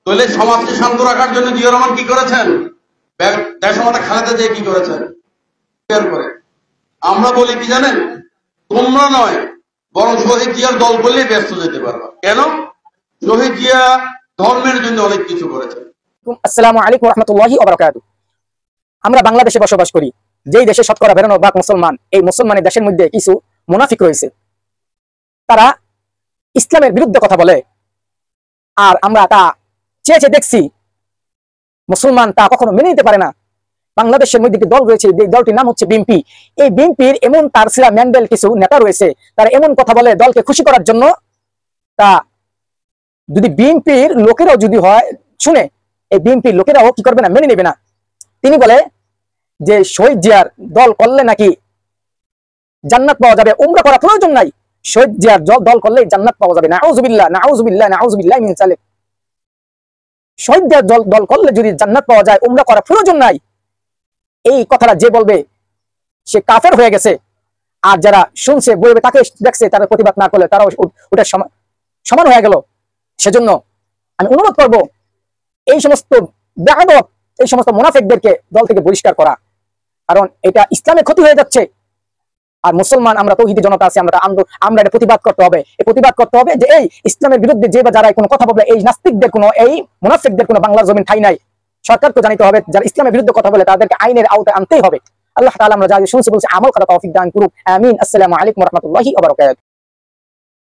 তাহলে সমাজকে শান্ত রাখার জন্য জিয়া রহমান কি করেছেন? দেশমাতা খালেদা জিয়া কি করেছেন? করে আমরা বলি কি জানেন, তোমরা নয় বরং শহীদ জিয়ার দল করলে ব্যস্ত যেতে পারবা। কেন? শহীদ জিয়া ধর্মের জন্য অনেক কিছু করেছেন। আসসালামু আলাইকুম রহমতুল্লাহি ওয়া বারাকাতুহু। আমরা বাংলাদেশে বসবাস করি, যেই দেশে শতকরা 92% মুসলমান। এই মুসলমানের দেশের মধ্যে কিছু মুনাফিক রয়েছে, তারা ইসলামের বিরুদ্ধে কথা বলে, আর আমরা তা চেয়ে দেখছি। মুসলমান তা কখনো মেনে নিতে পারে না। বাংলাদেশের মধ্যে একটি দল রয়েছে, এই দলটির নাম হচ্ছে বিএনপি। এই বিএনপির এমন তার সিরা ম্যান্ডেল কিছু নেতা রয়েছে, তারা এমন কথা বলে দলকে খুশি করার জন্য। তা যদি বিএনপির লোকেরাও যদি হয় শুনে, এই বিএনপির লোকেরাও কি করবে না, মেনে নেবে না। তিনি বলে যে শহীদ জিয়ার দল করলে নাকি জান্নাত পাওয়া যাবে, উমরা করা প্রয়োজন নাই। শহীদ জিয়ার দল করলে জান্নাত পাওয়া যাবে। নাউযুবিল্লাহ, নাউযুবিল্লাহ, নাউযুবিল্লাহ মিন যালিক। শহীদ জিয়ার দল করলে যদি জান্নাত পাওয়া যায়, উমরা করা প্রয়োজন নাই। এই কথাটা যে বলবে সে কাফের হয়ে গেছে। আর যারা শুনছে, বলবে, তাকে দেখছে, তারা প্রতিবাদ না করলে তারাও ওটা সমান হয়ে গেল। সেজন্য আমি অনুরোধ করব এই সমস্ত বেয়াদব, এই সমস্ত মুনাফিকদেরকে দল থেকে বহিষ্কার করা, কারণ এটা ইসলামের ক্ষতি হয়ে যাচ্ছে। আর মুসলমান আমরা তৌহিদি জনতা আছে, আমরা এটা প্রতিবাদ করতে হবে। এই প্রতিবাদ করতে হবে যে এই ইসলামের বিরুদ্ধে যে বা যারা কোনো কথা বলবে, এই নাস্তিকদের কোনো, এই মুনাফিকদের কোনো বাংলার জমিন ঠাই নাই। সরকারকে জানিতে হবে, যারা ইসলামের বিরুদ্ধে কথা বলে তাদেরকে আইনের আওতায় আনতেই হবে। আল্লাহ তাআলা আমরা যা শুনছি বলছি আমল করা তৌফিক দান করুক। আমিন। আসসালামু আলাইকুম ওয়া রাহমাতুল্লাহি ওয়া বারাকাতুহু।